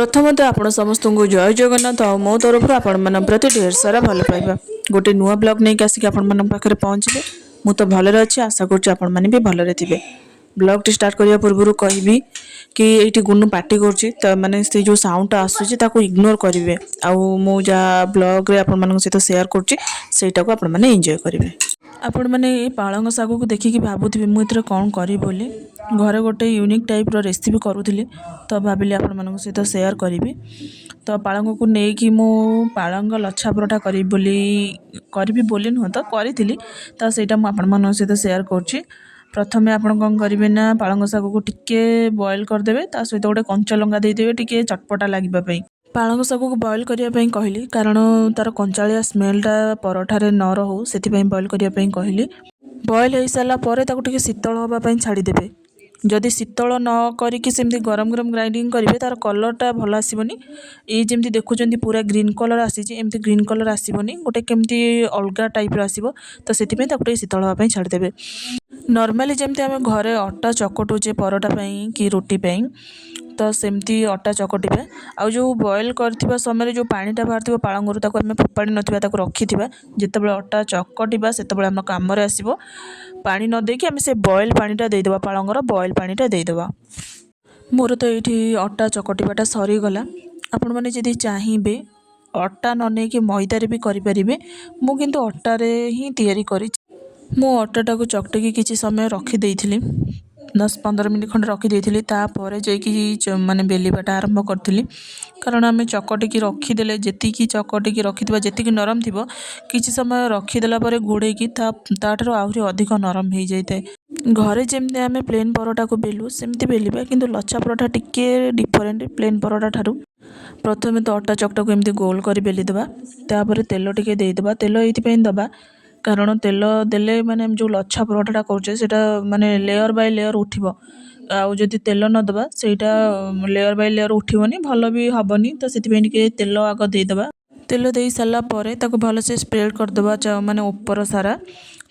प्रथमतः आपण समस्त को जय जगन्नाथ और मो तरफ आपण प्रति ढेर सारा भल पाइबा गोटे नुआ ब्लॉग नहीं आसिक आपण पाखे पहुँचे मु तो भलरे अच्छी आशा करें भी भलरे थे ब्लॉग टी स्टार्ट करने पूर्व कहबी कि ये गुनु पार्टी कर माने से जो साउंडटा आसूची ताको इग्नोर करेंगे आउ मु जहाँ ब्लॉग रे आपण सहित शेयर करूटा को आपण मैंने एंजॉय करेंगे। आपण मैंने पालंग शाग को देखिकी भावुवे मुझे कौन करी बोली घरे गोटे यूनिक टाइप रेसिपी करूली तो भाविली आपण मान सहित शेयर करी तो पालंग को लेकिन मु पालंग लच्छा परोठा करी बोली नुह तो करी तो सहीटा मुझे सहित शेयर करुँची। प्रथमे आपण कौन करेंगे ना पालंग शाग को टिके बॉयल करदे ता सहित गोटे कंचा लंका देदेवे टिके चटपटा लगे पालंग शाग को बॉयल करने कहली कारण तार कंचालिया स्मेलटा परोठारे न रहू से बॉयल करने कहली। बॉयल हो सारा पर शीतल होगापाई छाड़देवे जदि शीतल न करिकी सेमती गरम गरम ग्राइंडिंग करेंगे तार कलरटा भल आसबनी ये जमी देखुं पूरा ग्रीन कलर आसी एमती ग्रीन कलर आसबनी गोटे केमती अलग टाइप आसो तो से शीतल होगापाई छाड़देवे। नॉर्मली जमती आम घरे अटा चकटुचे परोठा कि रोटी पाई तो सेमती अटा चकटिबा आ जो बॉयल करथिबा समय जो पानीटा बाहर पालंगरू ताको आम फोपाड़ी नथिबा ताको रखिथिबा जेतेबेले अटा चकटिबा सेतेबेले आम कामरे आसीबो पानी न देकी आम से बॉयल पानीटा देदेबा पालंगर बॉयल पानीटा देदेबा। मोर तो ये अटा चकटिबाटा सरीगला आपण मैंने जदि चाहिए अटा न नहीं कि मैदारे भी करें मु किंतु अटारे ही तैयारी करी मु अटाटा को चकटिकी किसी समय रखीदे 10-15 मिनट खंड रखीदे तापर जा माने बेलिबाटा आरंभ करी कारण आम चकटिकी रखीदे जी चकटिकी रखी जी नरम थी किसी समय रखीदेला घोड़े ताठू आहरी अधिक नरम हो जाए। घरे जमती आम प्लेन परोठा को बेलू सेमती बेलिबा किंतु लच्छा परोठा टिके डिफरेंट प्लेन परोठा ठारू। प्रथमे तो अटा चकटा को एमती गोल कर बेलीदेबा तापर तेल टिके देदेबा तेल ये दबा कारण तेल देले माने जो लच्छा परोठाटा कर माने लेयर बाय लेयर उठिबो आउ जदि तेल न दबा सेटा लेयर बाय लेयर उठिबनी भल भी हबनी तो सेति टिके तेल आग देदेबा तेल दे सारा पर ताको भल से स्प्रेड करदेबा माने ऊपर सारा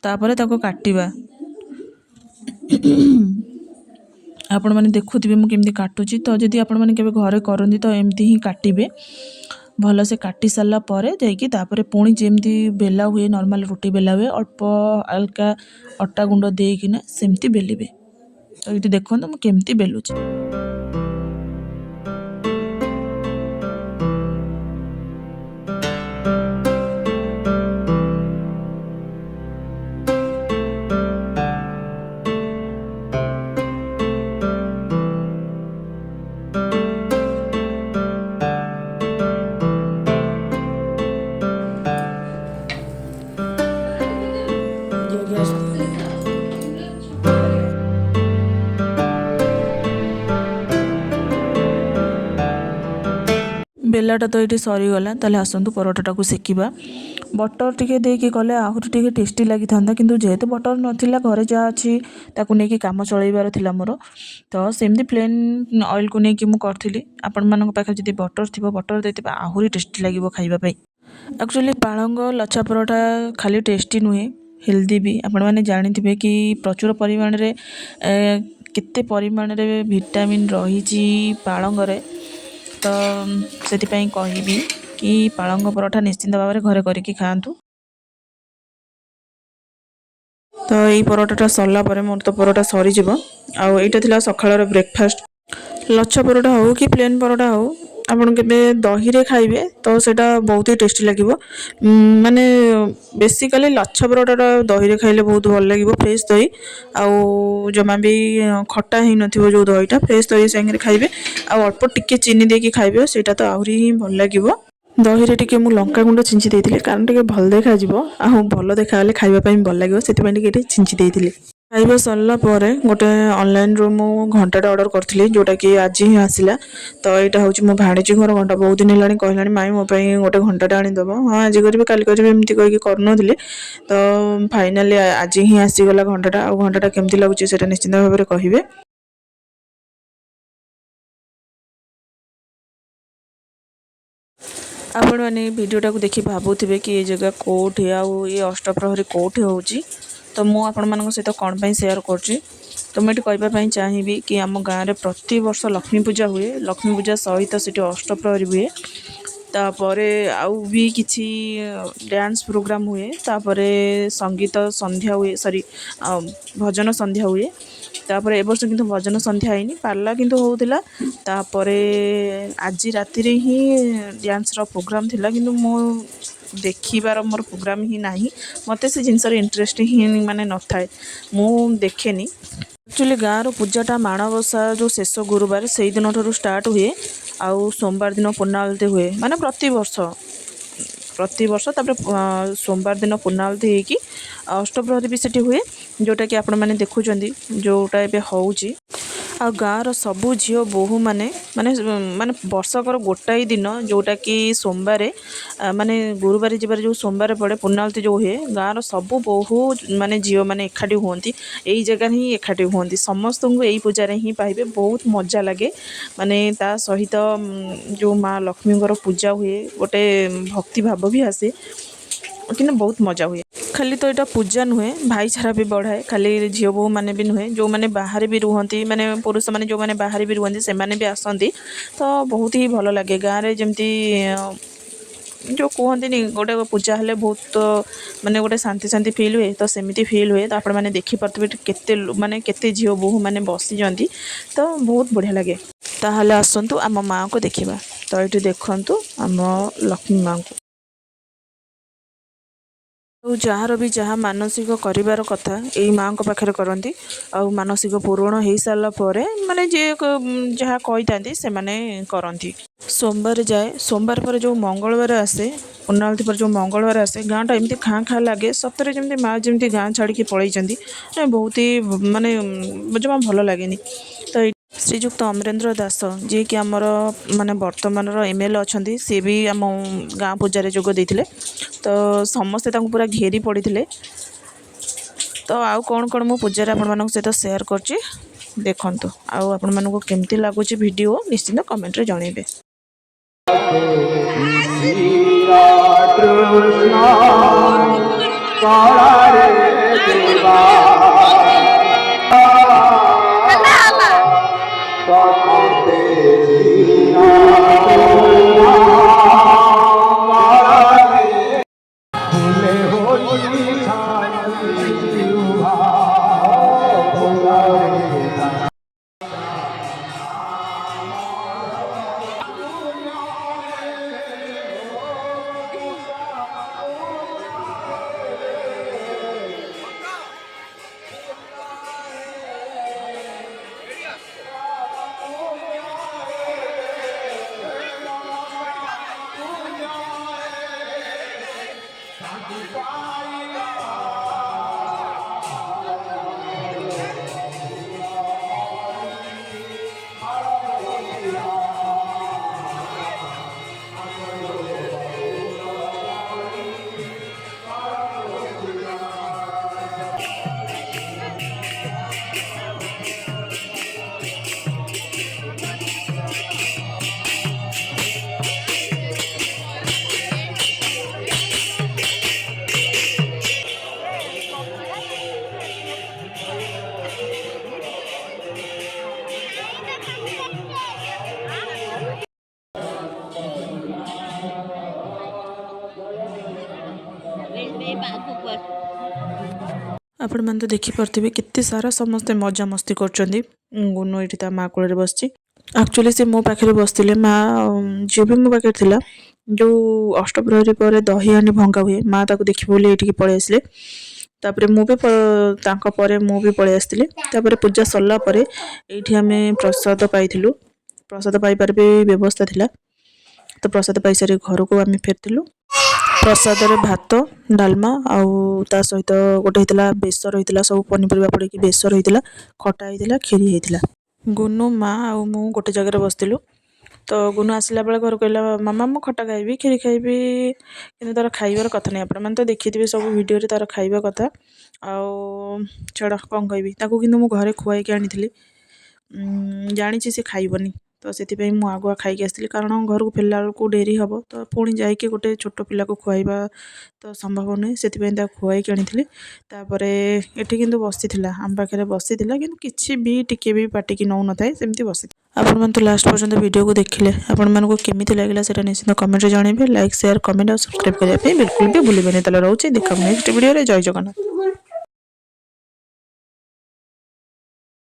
तापर ताको काटिबा आपण मैंने देखुवे मुझे काटुची तो जदि आपण मैंने केबे घरे करंदी तो एमती ही काटिबे भल से काटी सारा पर जापर पुणी जमी बेला हुए नॉर्मल रोटी बेला हुए अल्प हल्का अटा गुंड देकिना सेमती बेलिबे तो ये देखो मुझे केमती बेलुची। बेलाटा तो ये सरीगला ताले आसतु परोठाटा को सेकिबा बटर टिके देके कले आहरी टिके टेस्टी लगी था किंतु जेहेतु बटर नथिला घरे जहाँ अच्छी ताकू नहीं काम चलैबार थिला मोर तो सेमती प्लेन ऑयल को लेकिन मु करथिली आपण मानक पाखे जदि बटर थिबो बटर देते आहरी टेस्टी लागिबो खाइबा पई। एक्चुअली पालंग लच्छा परोठा खाली टेस्टी नुहे हेल्दी भी आपण माने जानिथिबे कि प्रचुर परिमाण रे केते परिमाण रे विटामिन रही पालंग रे तो सेतिपाई कहबी कि पालंग परोठा निश्चिंत भाव में घरे करके खातु। तो यही परोठाटा सरला मोर तो परोठा सरीज आईटा सकाळ ब्रेकफास्ट लच्छा परोठा हो कि प्लेन परोठा हो आपन के दही रे खाइबे तो सेटा बहुत ही टेस्टी लगे माने बेसिकली लच्छा परोठाटा दही रे खाइले बहुत भल लगे फ्रेश दही आउ जमा भी खट्टा ही नथिबो जो दहीटा फ्रेश दही संगे खाइबे आ अल्प टिके चीनी देके खाइबे सेटा तो आहरी ही भल लगे। दही रे टिके मु लंका गुंड छिंची देइथिले कारण टिके भल देखा जिवो आ भल देखाले खाइबा पई भल लागिवो सेति टिके छिंची देइथिले। खाइबा सरला परे गोटे ऑनलाइन रो मु घंटाटा ऑर्डर करथिले जोटा कि आज ही आसिला तो यहाँ हूँ मो भाणीजी घर घंटा बहुत दिन है कहलानी माई मो गोटे घंटाटा आनी दब हाँ आज करी काली करी एमती कहीकि करनी तो फाइनाली आज ही आसीगला घंटाटा आ घंटाटा केमती लगुच से निश्चिंत भाव में कहे। आपण मैंने भिडटा को देखी भावुवे कि ये जगह कौटे आ ये अष्टप्रहरी कौटे हो तो मु आपण मान सहित कौन शेयर कर तो मुझे कहवाई चाहिए कि आम गाँव में प्रति वर्ष लक्ष्मी पूजा हुए। लक्ष्मी पूजा सहित सीटी अष्टप्रहरी हुए। तापर आउ भी किसी डांस प्रोग्राम हुए। तापर संगीत संध्या हुए, सॉरी भजन संध्या हुए। तापर ए वर्ष किंतु भजन संध्या है पार्ला किंतु होउतिला। तापर आज राति रे ही डांस रो प्रोग्राम थिला किंतु मो देखिबार मोर प्रोग्राम ही नाही। मते से जिनसर इंटरेस्ट ही माने न थाए, मु देखेनी। एक्चुअली गाँव पूजाटा माणबसा जो शेष गुरुवार से दिन ठार स्टार्ट हुए। आउ सोमवार दिन पूर्णावती हुए, माने प्रति वर्ष तापर सोमवार दिन पूर्णावती होगी अष्टप्रहरी भी सेठी हुए, जोटा कि आपण मैंने देखुं जोटा एबे होउची। आ गाँव सबू झील बोहू माने माने माने वर्षकर गोटाए दिन जोटा कि सोमवार माने गुरुवार जबार जो सोमवार पड़े पूर्णावती जो हुए, गाँव सबू बोहू माने झील माने एकाठी हुंती। यही जगह ही एकाठी हुंती, समस्त को यही पूजा ही पाइबे। बहुत मजा लगे, माने ता सहित जो माँ लक्ष्मी पूजा हुए गोटे भक्ति भाव भी आसे कि बहुत मजा हुए। खाली तो यहाँ पूजा नुहे, भाईचारा भी बढ़ाए। खाली झील बोहू मैंने भी नुहे, जो मैंने बाहर भी रुहति माने पुरुष मैंने जो मैंने बाहर भी रुहति से मैंने भी आसती। तो बहुत ही भल लगे गाँव में जमती जो कहते गोटे पूजा हेल्ले बहुत माने गोटे शांति शांति फिल हुए। तो सेमती फिल हुए। तो आपण मैंने देखिपे केते माने केते झील बोहू मैंने बसीचंती। तो बहुत बढ़िया लगे। ताहले आसतु आम माँ को देखा। तो ये देखु आम लक्ष्मी माँ को। तो जार भी जहाँ मानसिक करिवार कथा यही माँ को पाखे करती। आउ मानसिक पूरण हो सारा पर माने जे जहाँ कही था से माने करती। सोमवार जाए, सोमवार पर जो मंगलवार आसे, पूर्णावती पर जो मंगलवार आसे, गाँटा एमती खाँ खाँ लगे सतरे जमी माँ जमी गाँ छाड़ी पलैंती। बहुत ही माने जमा भल लगे। तो श्रीजुक्त अमरेंद्र दास जी कि आमर माने वर्तमान एमएलए अच्छा, सी भी आम गाँ पूजा जोग देते। तो समस्ते पूरा घेरी पड़े। तो आउ कौन कौन मो पूजा आपण सहित सेयार करछि देखंतु। आउ आपण मानक केमती लागुछि वीडियो निश्चिंत कमेंट रे जणेबे। आपण मैंने तो देखिपे केते सारा समस्ते मजा मस्ती कर। गुनु ये माँ कूल बस। एक्चुअली से मो पाखे बसते माँ झील भी मो पाखे थी। जो अष्टप्रहरी पर दही हांडी भंगा हुए, माँ ताको देखी बोली ये पलि आसिले। तापर मु भी मु भी पलि आसती। पूजा सरला ये आम प्रसाद पाइलु। प्रसाद पाइबार भी व्यवस्था थिला। तो प्रसाद पाई सारी घर को आम फेरलु। प्रसाद रे भात डालमा आउ ता सहित गोटे होता बेसर होता, सब पनीपरिया पड़ी बेसर होता, खटा होता, खीरी होता। गुनु माँ आउ मु गोटे जगह बसलु। तो गुनु आसला बेले घर कहला मामा मु खटा खाइबी, खीरी खाइबी, कि तार खाइबार कथा नहीं। आपण मैंने तो देखिए सब वीडियो तार खाइबा कथा। आउ छड़ा कौन कहबी ताकू, किंतु मु घरे खुआई आनी जानी से खाइबनी। ତ ସେଥିପାଇଁ ମୁଁ ଆଗୁଆ ଖାଇକି ଆସିଥିଲି, କାରଣ ଘରକୁ ଫେରିଲା ବେଳକୁ ଡେରି ହେବ। ତ ପୁଣି ଯାଇକି ଗୋଟେ ଛୋଟ ପିଲାକୁ ଖୁଆଇବା ତ ସମ୍ଭବ ନୁହେଁ, ସେଥିପାଇଁ ତାକୁ ଖୁଆଇକି ଆଣିଥିଲି। ତାପରେ ଏଠି କିନ୍ତୁ ବସିଥିଲା, ଆମ ପାଖରେ ବସିଥିଲା, କିନ୍ତୁ କିଛି ବି ଟିକେ ବି ପାଟିକି ନେଉନଥାଏ, ସେମିତି ବସିଥିଲା। ଆପଣମାନେ ତ ଲାଷ୍ଟ ପର୍ଯ୍ୟନ୍ତ ଭିଡ଼ିଓକୁ ଦେଖିଲେ, ଆପଣମାନଙ୍କୁ କେମିତି ଲାଗିଲା ସେଇଟା ନିଶ୍ଚିତ କମେଣ୍ଟରେ ଜଣାଇବେ। ଲାଇକ୍, ସେୟାର, କମେଣ୍ଟ ଆଉ ସବସ୍କ୍ରାଇବ୍ କରିବା ପାଇଁ ବିଲକୁଲ ବି ଭୁଲିବେନି। ତାହେଲେ ରହୁଛି, ଦେଖା ନେକ୍ସଟ ଭିଡ଼ିଓରେ। ଜୟ ଜଗନ୍ନାଥ।